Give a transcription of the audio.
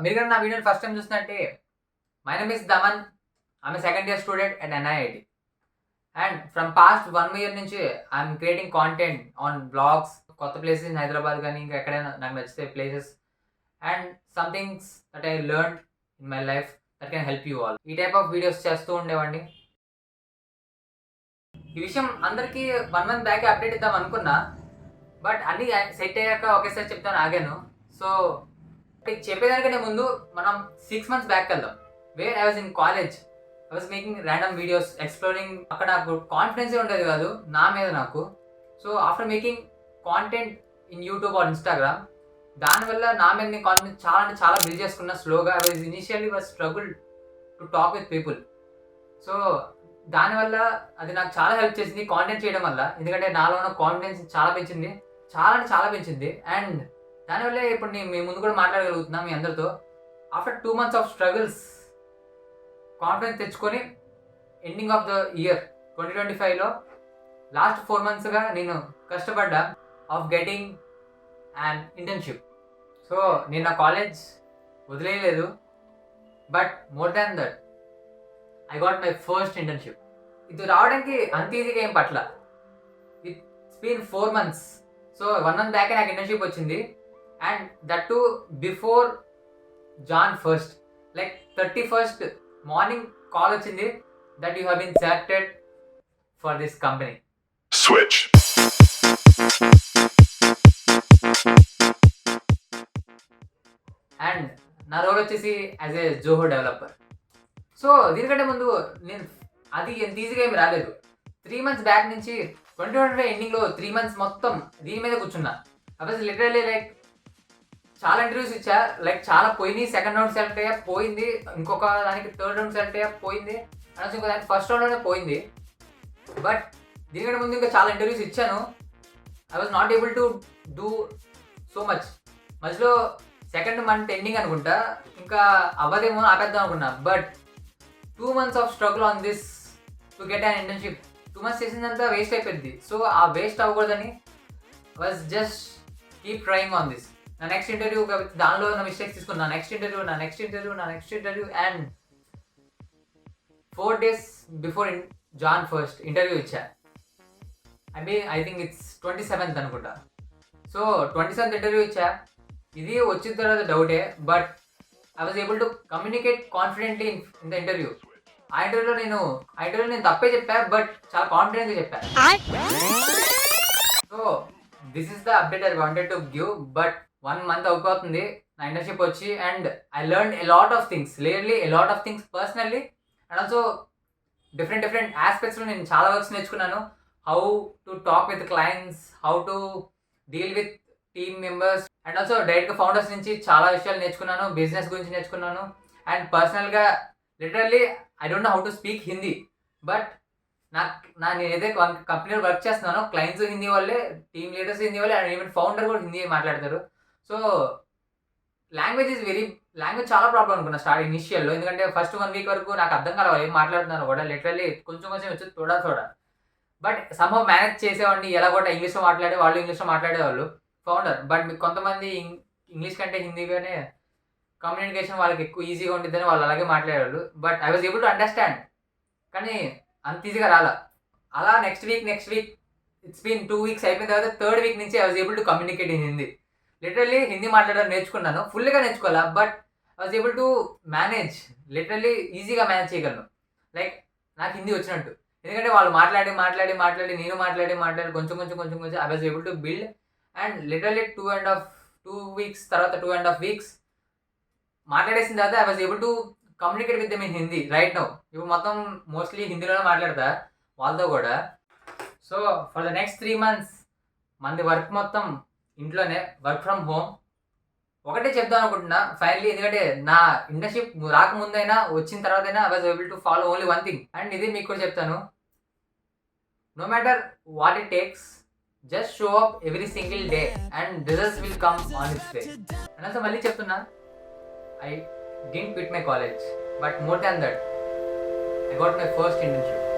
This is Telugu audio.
మీరు కనుక నా వీడియోని ఫస్ట్ టైం చూసినట్టే, my name is Daman. I'm second year student at NIIT. And from past 1 year నుంచి I'm creating content on blogs, కొత్త ప్లేసెస్ ఇన్ హైదరాబాద్ కానీ ఇంకా ఎక్కడైనా నాకు నచ్చితే places, and some things that I learn in my life that can help you all. ఈ టైప్ ఆఫ్ వీడియోస్ చేస్తూ ఉండేవాడిని. ఈ విషయం అందరికీ 1 month బ్యాక్ అప్డేట్ ఇద్దాం అనుకున్నా, బట్ అన్నీ సెట్ అయ్యాక ఒకేసారి చెప్తాను ఆగాను. సో చెప్పేదానికంటే ముందు మనం 6 months బ్యాక్ వెళ్దాం. Where I was in college, I was making random videos, exploring. అక్కడ నాకు కాన్ఫిడెన్సే ఉండేది కాదు నా మీద నాకు. So after making content in YouTube or Instagram, దానివల్ల నా మీద నేను కాన్ఫిడెన్స్ చాలా బిల్డ్ చేసుకున్నా స్లోగా. I was initially was struggle to talk with people. So దానివల్ల అది నాకు చాలా హెల్ప్ చేసింది కాంటెంట్ చేయడం వల్ల, ఎందుకంటే నాలో ఉన్న కాన్ఫిడెన్స్ చాలా పెంచింది. అండ్ దానివల్లే ఇప్పుడు నేను మీ ముందు కూడా మాట్లాడగలుగుతున్నా మీ అందరితో. After 2 months of struggles confidence తెచ్చుకొని ఎండింగ్ ఆఫ్ ద ఇయర్ 2025లో లాస్ట్ 4 monthsగా నేను కష్టపడ్డా of getting and internship. So నేను నా కాలేజ్ వదిలేయలేదు, but more than that I got my first internship. ఇది రావడానికి అంత ఈజీగా ఏం పట్ల. It's been 4 months. So 1 month బ్యాకే నాకు ఇంటర్న్షిప్ వచ్చింది. And that to before Jan 1st, like 31st morning call వచ్చింది that you have been selected for this company. Switch. And నా రోల్ వచ్చేసి as a Zoho developer. So దీనికంటే ముందు నేను అది ఎంత ఈజీగా ఏమి రాలేదు. 3 months బ్యాక్ నుంచి 2025 ఎండింగ్లో 3 months మొత్తం దీని మీద కూర్చున్నా. ఐ వాజ్ లిటరల్లీ లైక్ చాలా ఇంటర్వ్యూస్ ఇచ్చా, లైక్ చాలా పోయింది. సెకండ్ రౌండ్ సెలెక్ట్ అయ్యా, పోయింది. ఇంకొక దానికి థర్డ్ రౌండ్ సెలెక్ట్ అయ్యా, పోయింది. అండ్ ఇంకో దానికి ఫస్ట్ రౌండ్లోనే పోయింది. బట్ దీనికంటే ముందు ఇంకా చాలా ఇంటర్వ్యూస్ ఇచ్చాను. I was not able to do so much. మధ్యలో 2nd month ఎండింగ్ అనుకుంటా, ఇంకా అవ్వదేమో ఆపేద్దాం అనుకున్నా. But 2 months of struggle on this to get an internship. 2 months చేసిందంతా వేస్ట్ అయిపోయింది. సో ఆ వేస్ట్ అవ్వకూడదని was just keep trying on this. నా నెక్స్ట్ ఇంటర్వ్యూ దానిలో నా మిస్టేక్స్ తీసుకున్నా, next interview and 4 days before Jan 1st interview ఇచ్చా. ఐ థింక్ ఇట్స్ 27th అనుకుంటా. సో 27th ఇంటర్వ్యూ ఇచ్చా. ఇది వచ్చిన తర్వాత డౌటే, but I was able to communicate confidently in the interview. ఆ ఇంటర్వ్యూలో నేను తప్పే చెప్పా, బట్ చాలా కాన్ఫిడెంట్గా చెప్పా. So this is the update I wanted to give. But 1 month అయిపోతుంది నా ఇంటర్న్షిప్ వచ్చి, and I learn a lot of things personally, and also different ఆస్పెక్ట్స్లో నేను చాలా వర్క్స్ నేర్చుకున్నాను. How to talk with clients, how to deal with team members, and also డైరెక్ట్గా ఫౌండర్స్ నుంచి చాలా విషయాలు నేర్చుకున్నాను. బిజినెస్ గురించి నేర్చుకున్నాను. అండ్ పర్సనల్గా literally I don't know how to speak Hindi, but నేను ఏదైతే కంపెనీలో వర్క్ చేస్తున్నానో క్లయింట్స్ హిందీ వాళ్ళే, టీమ్ లీడర్స్ హిందీ వాళ్ళే, అండ్ ఈవెన్ ఫౌండర్ కూడా హిందీ మాట్లాడతారు. సో లాంగ్వేజ్ చాలా ప్రాబ్లం అనుకున్నా స్టార్ట్ ఇనిషియల్లో, ఎందుకంటే ఫస్ట్ 1 week వరకు నాకు అర్థం కాలేదు ఏం మాట్లాడుతున్నారు కూడా. లిటరల్లీ కొంచెం వచ్చి తోడా. బట్ సమ్హౌ మేనేజ్ చేసేవాడిని. ఎలా కూడా ఇంగ్లీష్లో మాట్లాడే వాళ్ళు ఇంగ్లీష్లో మాట్లాడేవాళ్ళు ఫౌండర్. బట్ మీకు కొంతమంది ఇంగ్లీష్ కంటే హిందీగానే కమ్యూనికేషన్ వాళ్ళకి ఎక్కువ ఈజీగా ఉంటుందని వాళ్ళు అలాగే మాట్లాడేవాళ్ళు. But I was able to understand, కానీ అంత ఈజీగా రాలా. అలా next week it's been 2 weeks అయిపోయిన తర్వాత 3rd week నుంచి I was able to communicate in Hindi. Literally Hindi మాట్లాడడం నేర్చుకున్నాను, ఫుల్గా నేర్చుకోవాలా. But I was able to manage, literally ఈజీగా మేనేజ్ చేయగలను. లైక్ నాకు హిందీ వచ్చినట్టు, ఎందుకంటే వాళ్ళు మాట్లాడి నేను మాట్లాడి కొంచెం I was able to build. And literally 2 weeks తర్వాత 2.5 weeks మాట్లాడేసిన తర్వాత I was able to communicate with them in Hindi right now. ఇప్పుడు మొత్తం మోస్ట్లీ హిందీలోనే మాట్లాడతా వాళ్ళతో కూడా. So for the next 3 months మంది వర్క్ మొత్తం ఇంట్లోనే, వర్క్ ఫ్రమ్ హోమ్. ఒకటే చెప్దాం అనుకుంటున్నా ఫైనల్లీ, ఎందుకంటే నా ఇంటర్న్షిప్ రాకముందైనా వచ్చిన తర్వాత అయినా I was able to follow only 1 thing. And ఇది మీకు కూడా చెప్తాను, no matter what it takes, just show up every single day and results will come on its way. And అసలు మళ్ళీ చెప్తున్నా, I didn't quit my college, but more than that, I got my first internship.